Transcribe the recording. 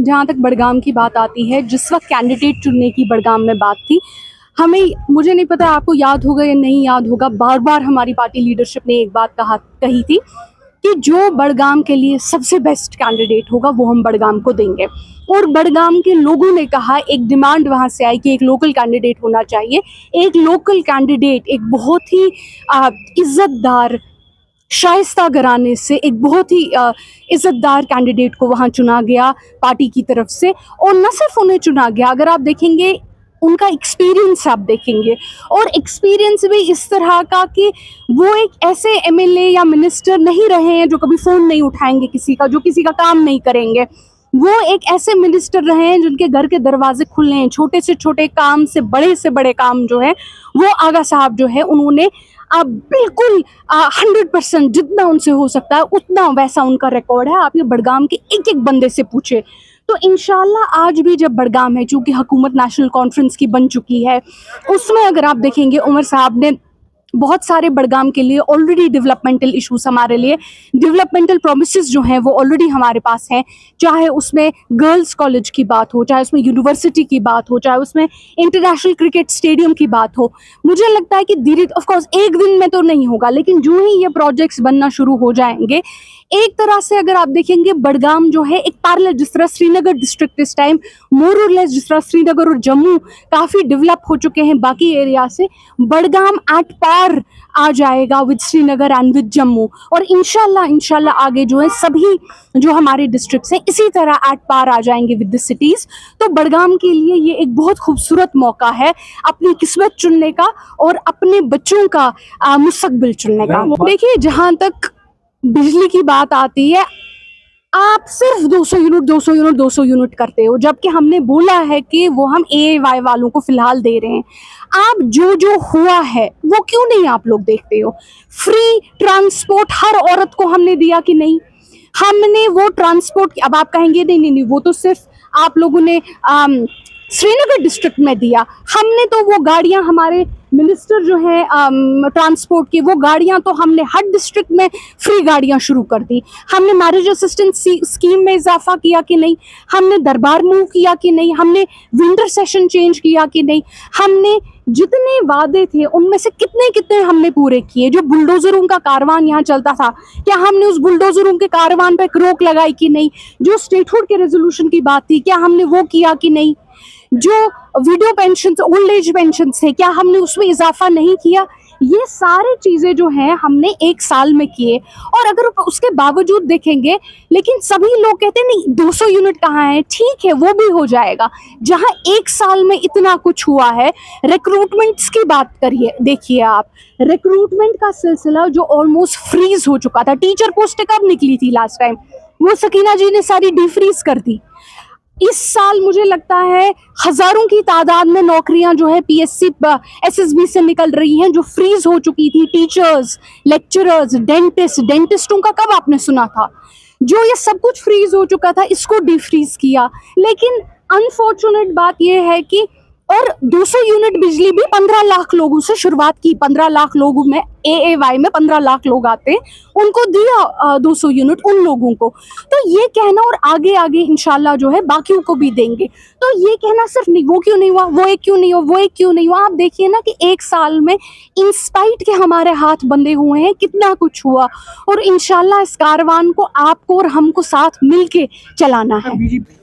जहाँ तक बडगाम की बात आती है, जिस वक्त कैंडिडेट चुनने की बडगाम में बात थी, मुझे नहीं पता आपको याद होगा या नहीं याद होगा, बार बार हमारी पार्टी लीडरशिप ने एक बात कही थी कि जो बडगाम के लिए सबसे बेस्ट कैंडिडेट होगा वो हम बडगाम को देंगे। और बडगाम के लोगों ने कहा, एक डिमांड वहाँ से आई कि एक लोकल कैंडिडेट होना चाहिए। एक लोकल कैंडिडेट, एक बहुत ही इज़्ज़तदार शाइस्ता घराने से एक बहुत ही इज़्ज़तदार कैंडिडेट को वहाँ चुना गया पार्टी की तरफ से। और न सिर्फ उन्हें चुना गया, अगर आप देखेंगे उनका एक्सपीरियंस आप देखेंगे, और एक्सपीरियंस भी इस तरह का कि वो एक ऐसे एमएलए या मिनिस्टर नहीं रहे हैं जो कभी फ़ोन नहीं उठाएंगे किसी का, जो किसी का काम नहीं करेंगे। वो एक ऐसे मिनिस्टर रहे हैं जिनके घर के दरवाजे खुले हैं, छोटे से छोटे काम से बड़े काम जो है वो आगा साहब जो है उन्होंने बिल्कुल 100% जितना उनसे हो सकता है उतना वैसा उनका रिकॉर्ड है। आप ये बडगाम के एक एक बंदे से पूछे। तो इंशाल्लाह आज भी जब बडगाम है, चूँकि हुकूमत नेशनल कॉन्फ्रेंस की बन चुकी है, उसमें अगर आप देखेंगे उमर साहब ने बहुत सारे बडगाम के लिए ऑलरेडी डेवलपमेंटल इश्यूज, हमारे लिए डेवलपमेंटल प्रोमिसेस जो हैं वो ऑलरेडी हमारे पास हैं। चाहे उसमें गर्ल्स कॉलेज की बात हो, चाहे उसमें यूनिवर्सिटी की बात हो, चाहे उसमें इंटरनेशनल क्रिकेट स्टेडियम की बात हो। मुझे लगता है कि धीरे, ऑफ कोर्स एक दिन में तो नहीं होगा, लेकिन जो ही ये प्रोजेक्ट्स बनना शुरू हो जाएंगे, एक तरह से अगर आप देखेंगे बडगाम जो है एक पैरेलल, जिस तरह श्रीनगर डिस्ट्रिक्ट इस टाइम मोर और लेस, जिस तरह श्रीनगर और जम्मू काफ़ी डेवलप हो चुके हैं बाकी एरिया से, बडगाम एट पार आ जाएगा with Srinagar and with Jammu. और इंशाल्लाह आगे जो है सभी जो हमारे डिस्ट्रिक्ट्स हैं इसी तरह एट पार आ जाएंगे विद द सिटीज़। तो बडगाम के लिए ये एक बहुत खूबसूरत मौका है अपनी किस्मत चुनने का और अपने बच्चों का मुस्तकबिल चुनने का। देखिए, जहाँ तक बिजली की बात आती है, आप सिर्फ 200 यूनिट करते हो, जबकि हमने बोला है कि वो हम AAY वालों को फिलहाल दे रहे हैं। आप जो हुआ है वो क्यों नहीं आप लोग देखते हो? फ्री ट्रांसपोर्ट हर औरत को हमने दिया कि नहीं? हमने वो ट्रांसपोर्ट, अब आप कहेंगे नहीं, वो तो सिर्फ आप लोगों ने श्रीनगर डिस्ट्रिक्ट में दिया। हमने तो वो गाड़ियां, हमारे मिनिस्टर जो है ट्रांसपोर्ट की, वो गाड़ियां तो हमने हर डिस्ट्रिक्ट में फ्री गाड़ियां शुरू कर दी। हमने मैरिज असिस्टेंस स्कीम में इजाफा किया कि नहीं? हमने दरबार मूव किया कि नहीं? हमने विंटर सेशन चेंज किया कि नहीं? हमने जितने वादे थे उनमें से कितने हमने पूरे किए? जो बुलडोजरों का कारवान यहाँ चलता था, क्या हमने उस बुलडोजरों के कारवान पर रोक लगाई कि नहीं? जो स्टेटहुड के रेजोल्यूशन की बात थी, क्या हमने वो किया कि नहीं? जो video pension, old age pension थे, क्या हमने उसमें इजाफा नहीं किया? ये सारी चीज़ें जो हैं हमने एक साल में किए। और अगर उसके बावजूद देखेंगे, लेकिन सभी लोग कहते हैं नहीं 200 यूनिट कहाँ है? ठीक है, वो भी हो जाएगा। जहाँ एक साल में इतना कुछ हुआ है, रिक्रूटमेंट्स की बात करिए, देखिए आप, रिक्रूटमेंट का सिलसिला जो ऑलमोस्ट फ्रीज हो चुका था। टीचर पोस्टें कब निकली थी लास्ट टाइम? वो सकीना जी ने सारी डिफ्रीज कर दी। इस साल मुझे लगता है हजारों की तादाद में नौकरियां जो है PSC SSB से निकल रही हैं, जो फ्रीज हो चुकी थी। टीचर्स, लेक्चरर्स, डेंटिस्टों का कब आपने सुना था? जो ये सब कुछ फ्रीज हो चुका था, इसको डिफ्रीज किया। लेकिन अनफॉर्चुनेट बात यह है कि, और 200 यूनिट बिजली भी 15 लाख लोगों से शुरुआत की। 15 लाख लोगों में, AAY में 15 लाख लोग आते हैं, उनको दिया 200 यूनिट उन लोगों को। तो ये कहना, और आगे इंशाल्लाह जो है बाकियों को भी देंगे, तो ये कहना सिर्फ नहीं, वो क्यों नहीं हुआ, वो एक क्यों नहीं हुआ, वो एक क्यों नहीं हुआ। आप देखिए ना कि एक साल में इंस्पाइट के हमारे हाथ बंधे हुए हैं, कितना कुछ हुआ। और इंशाल्लाह इस कारवान को आपको और हमको साथ मिल के चलाना है।